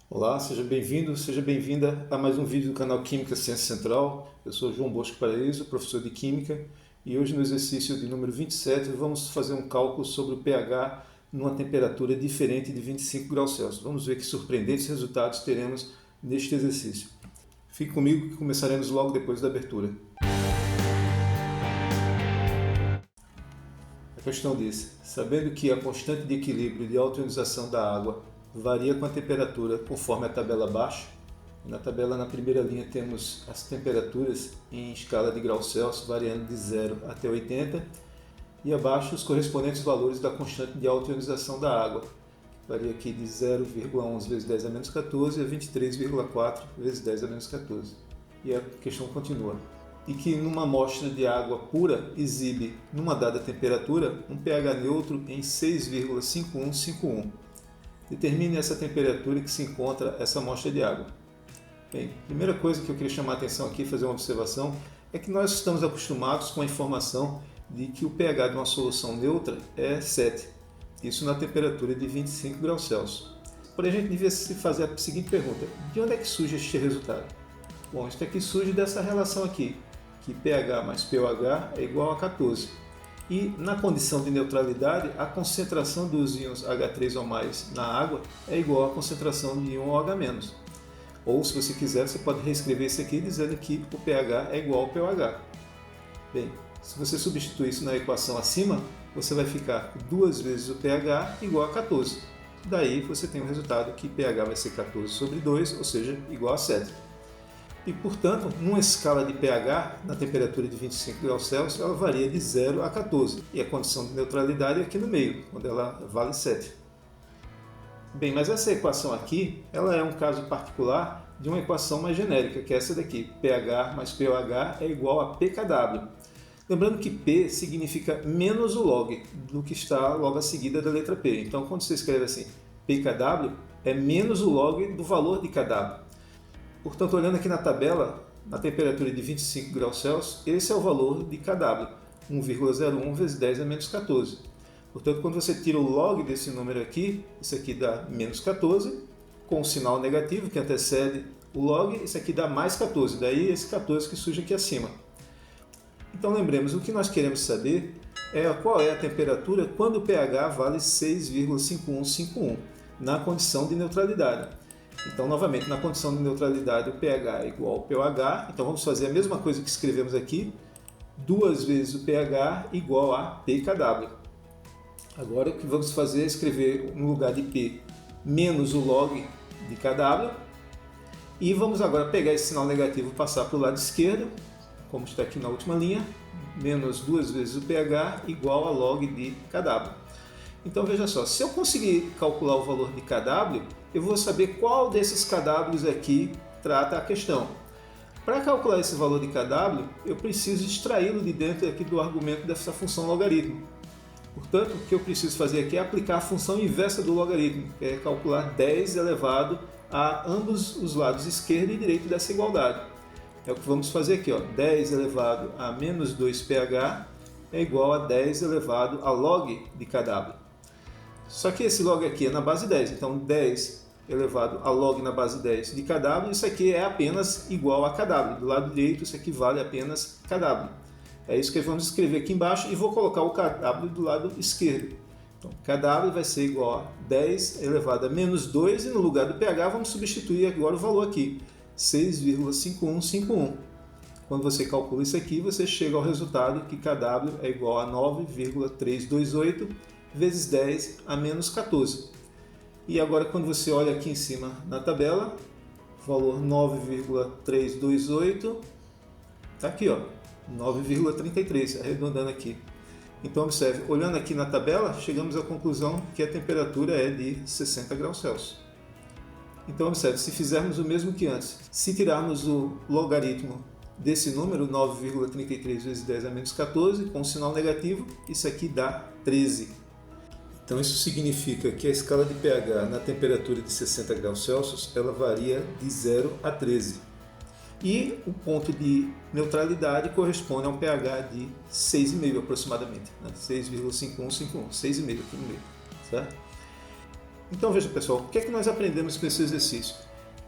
Olá, seja bem-vindo, seja bem-vinda a mais um vídeo do canal Química Ciência Central. Eu sou João Bosco Paraíso, professor de Química, e hoje no exercício de número 27 vamos fazer um cálculo sobre o pH numa temperatura diferente de 25 graus Celsius. Vamos ver que surpreendentes resultados teremos neste exercício. Fique comigo que começaremos logo depois da abertura. A questão diz: sabendo que a constante de equilíbrio de autoionização da água varia com a temperatura conforme a tabela abaixo. Na tabela, na primeira linha, temos as temperaturas em escala de graus Celsius, variando de 0 até 80, e abaixo os correspondentes valores da constante de autoionização da água, que varia aqui de 0,11 vezes 10 a menos 14 a 23,4 vezes 10 a menos 14. E a questão continua. E que numa amostra de água pura exibe, numa dada temperatura, um pH neutro em 6,5151. Determine essa temperatura que se encontra essa amostra de água. Bem, primeira coisa que eu queria chamar a atenção aqui, fazer uma observação, é que nós estamos acostumados com a informação de que o pH de uma solução neutra é 7. Isso na temperatura de 25 graus Celsius. Porém, a gente devia se fazer a seguinte pergunta: de onde é que surge este resultado? Bom, isso aqui surge dessa relação aqui, que pH mais pOH é igual a 14. E na condição de neutralidade, a concentração dos íons H3 ou mais na água é igual à concentração de íon OH-. Ou, se você quiser, você pode reescrever isso aqui dizendo que o pH é igual ao pOH. Bem, se você substituir isso na equação acima, você vai ficar 2 vezes o pH igual a 14. Daí você tem o resultado que pH vai ser 14 sobre 2, ou seja, igual a 7. E, portanto, numa escala de pH, na temperatura de 25 graus Celsius, ela varia de 0 a 14. E a condição de neutralidade é aqui no meio, quando ela vale 7. Bem, mas essa equação aqui, ela é um caso particular de uma equação mais genérica, que é essa daqui. pH mais pOH é igual a pKw. Lembrando que P significa menos o log do que está logo a seguida da letra P. Então, quando você escreve assim, pKw, é menos o log do valor de Kw. Portanto, olhando aqui na tabela, na temperatura de 25 graus Celsius, esse é o valor de Kw, 1,01 vezes 10 a menos 14. Portanto, quando você tira o log desse número aqui, isso aqui dá menos 14, com o sinal negativo que antecede o log, isso aqui dá mais 14, daí esse 14 que surge aqui acima. Então lembremos, o que nós queremos saber é qual é a temperatura quando o pH vale 6,5151, na condição de neutralidade. Então, novamente, na condição de neutralidade, o pH é igual ao pOH. Então, vamos fazer a mesma coisa que escrevemos aqui. 2 vezes o pH igual a pKw. Agora, o que vamos fazer é escrever, no lugar de P, menos o log de Kw. E vamos agora pegar esse sinal negativo e passar para o lado esquerdo, como está aqui na última linha. Menos 2 vezes o pH igual a log de Kw. Então, veja só, se eu conseguir calcular o valor de Kw, eu vou saber qual desses Kws aqui trata a questão. Para calcular esse valor de Kw, eu preciso extraí-lo de dentro aqui do argumento dessa função logaritmo. Portanto, o que eu preciso fazer aqui é aplicar a função inversa do logaritmo, que é calcular 10 elevado a ambos os lados esquerdo e direito dessa igualdade. É o que vamos fazer aqui, ó. 10 elevado a menos 2pH é igual a 10 elevado a log de Kw. Só que esse log aqui é na base 10, então 10 elevado a log na base 10 de Kw, isso aqui é apenas igual a Kw. Do lado direito, isso aqui vale apenas Kw. É isso que vamos escrever aqui embaixo e vou colocar o Kw do lado esquerdo. Então, Kw vai ser igual a 10 elevado a menos 2 e no lugar do pH vamos substituir agora o valor aqui, 6,5151. Quando você calcula isso aqui, você chega ao resultado que Kw é igual a 9,328 vezes 10 a menos 14. E agora, quando você olha aqui em cima na tabela, o valor 9,328 está aqui, ó, 9,33, arredondando aqui. Então, observe, olhando aqui na tabela, chegamos à conclusão que a temperatura é de 60 graus Celsius. Então, observe, se fizermos o mesmo que antes, se tirarmos o logaritmo desse número, 9,33 vezes 10 a menos 14, com um sinal negativo, isso aqui dá 13. Então, isso significa que a escala de pH na temperatura de 60 graus Celsius ela varia de 0 a 13. E o ponto de neutralidade corresponde a um pH de 6,5 aproximadamente, né? 6,5151, 6,5 aqui no meio, certo? Então veja pessoal, o que é que nós aprendemos com esse exercício?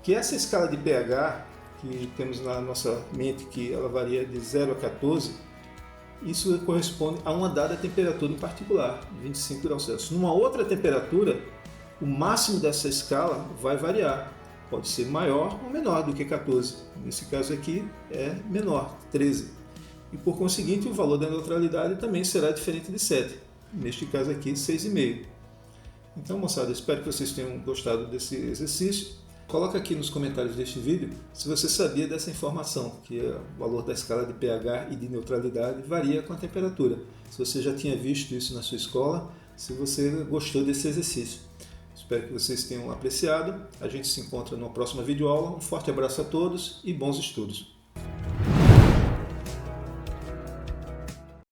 Que essa escala de pH, que temos na nossa mente que ela varia de 0 a 14, isso corresponde a uma dada temperatura em particular, 25 graus Celsius. Numa outra temperatura, o máximo dessa escala vai variar. Pode ser maior ou menor do que 14. Nesse caso aqui é menor, 13. E por conseguinte, o valor da neutralidade também será diferente de 7. Neste caso aqui, 6,5. Então, moçada, espero que vocês tenham gostado desse exercício. Coloca aqui nos comentários deste vídeo se você sabia dessa informação, que o valor da escala de pH e de neutralidade varia com a temperatura. Se você já tinha visto isso na sua escola, se você gostou desse exercício. Espero que vocês tenham apreciado. A gente se encontra na próxima videoaula. Um forte abraço a todos e bons estudos!